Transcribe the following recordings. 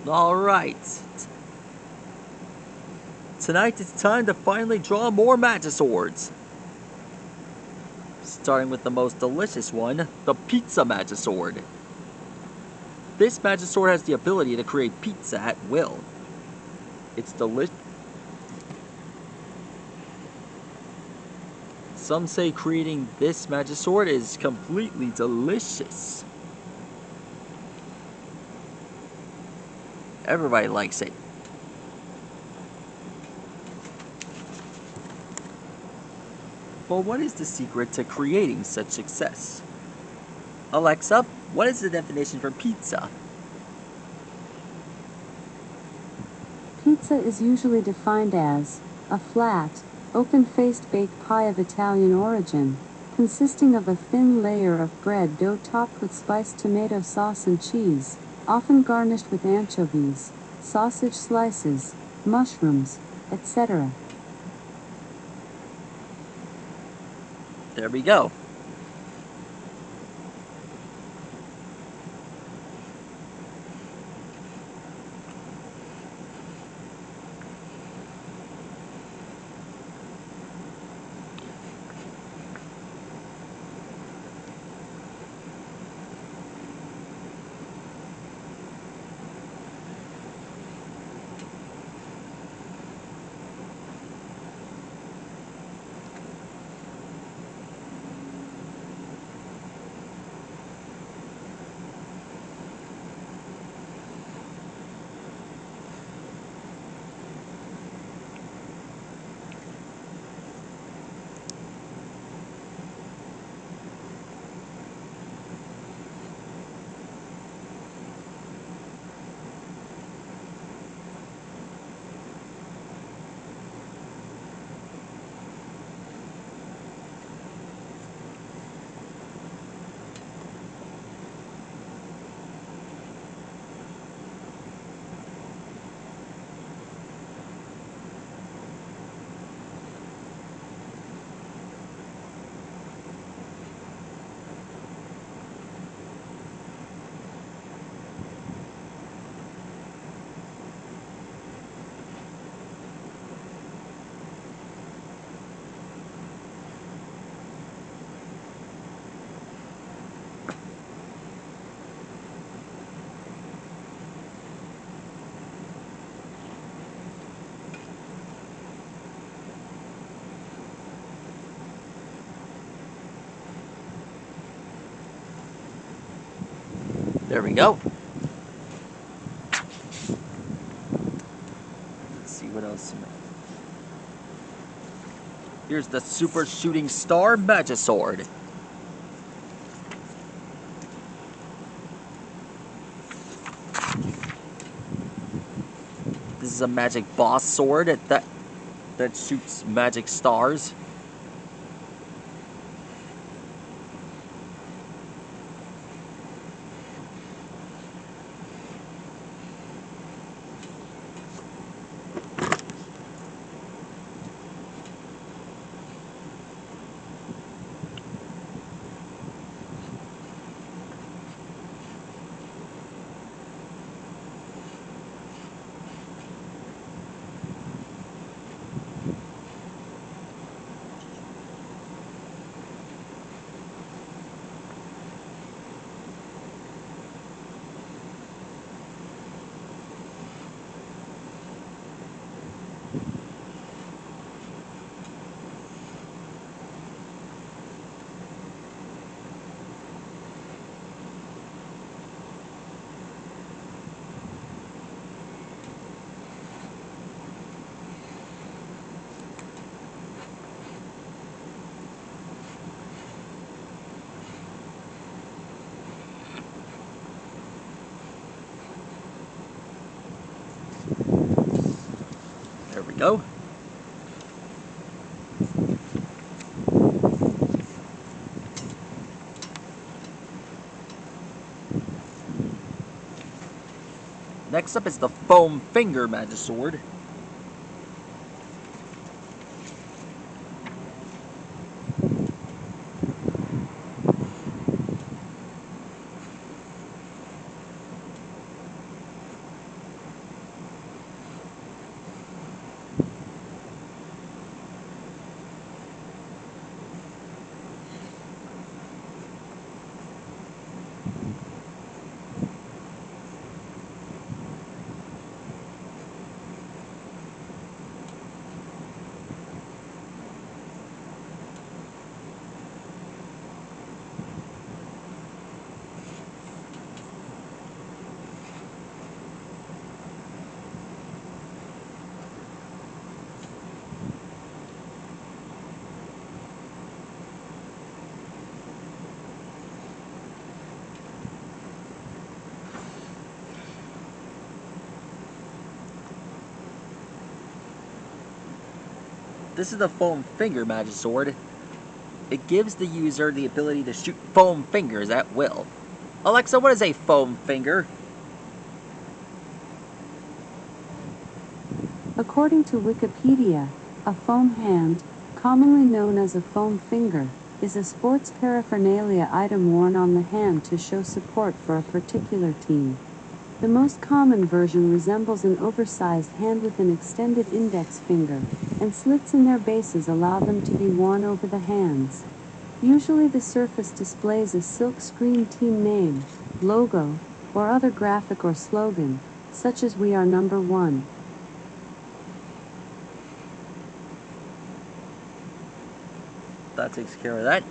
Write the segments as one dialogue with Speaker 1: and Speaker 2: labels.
Speaker 1: Alright. Tonight it's time to finally draw more magiswords. Starting with the most delicious one, the pizza magisword. This magisword has the ability to create pizza at will. It's delicious. Some say creating this magisword is completely delicious. Everybody likes it. But what is the secret to creating such success? Alexa, what is the definition for pizza?
Speaker 2: Pizza is usually defined as a flat, open-faced baked pie of Italian origin, consisting of a thin layer of bread dough topped with spiced tomato sauce and cheese, often garnished with anchovies, sausage slices, mushrooms, etc.
Speaker 1: There we go. There we go. Let's see what else. Here's the Super Shooting Star Magisword. This is a magic boss sword that shoots magic stars. There we go. Next up is the Foam Finger Magisword. This is the foam finger magisword. It gives the user the ability to shoot foam fingers at will. Alexa, what is a foam finger?
Speaker 2: According to Wikipedia, a foam hand, commonly known as a foam finger, is a sports paraphernalia item worn on the hand to show support for a particular team. The most common version resembles an oversized hand with an extended index finger, and slits in their bases allow them to be worn over the hands. Usually the surface displays a silk-screen team name, logo, or other graphic or slogan, such as "We are number one."
Speaker 1: That takes care of that.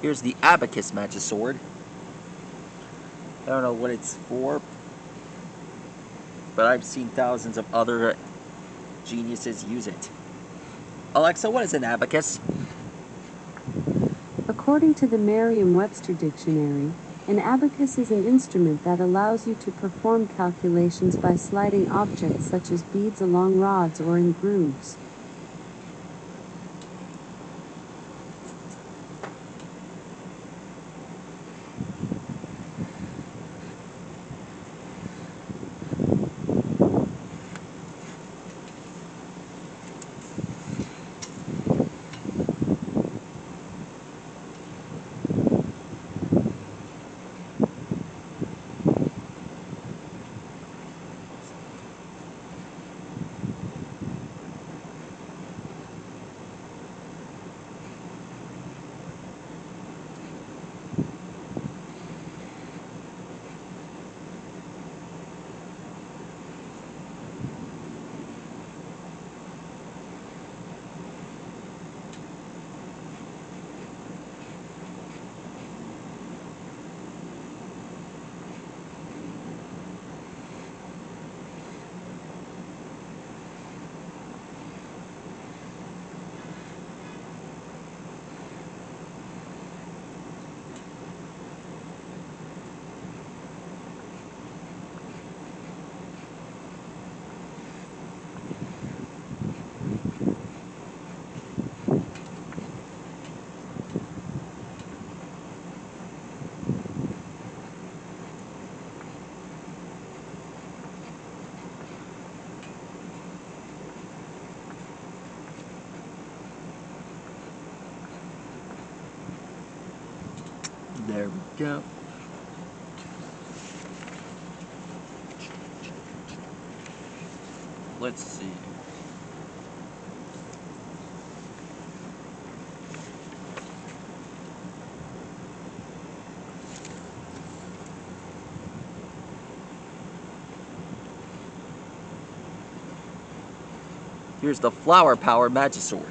Speaker 1: Here's the abacus magisword. I don't know what it's for, but I've seen thousands of other geniuses use it. Alexa, what is an abacus?
Speaker 2: According to the Merriam-Webster dictionary, an abacus is an instrument that allows you to perform calculations by sliding objects such as beads along rods or in grooves.
Speaker 1: There we go. Let's see. Here's the flower power magisword.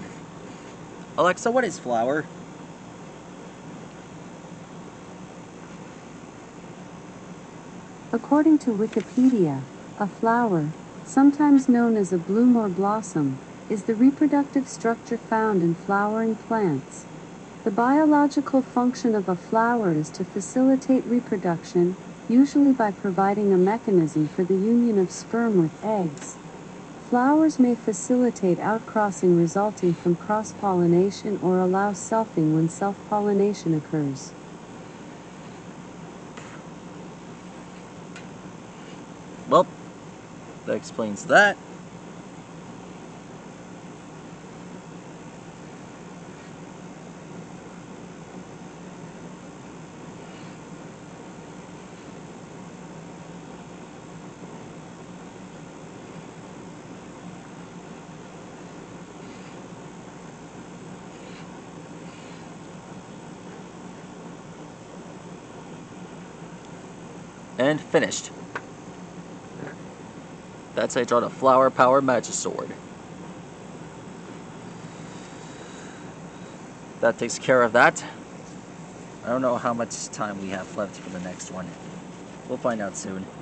Speaker 1: Alexa, what is flower?
Speaker 2: According to Wikipedia, a flower, sometimes known as a bloom or blossom, is the reproductive structure found in flowering plants. The biological function of a flower is to facilitate reproduction, usually by providing a mechanism for the union of sperm with eggs. Flowers may facilitate outcrossing resulting from cross-pollination or allow selfing when self-pollination occurs.
Speaker 1: Well, that explains that. And finished. That's how I draw the flower power magisword. That takes care of that. I don't know how much time we have left for the next one. We'll find out soon.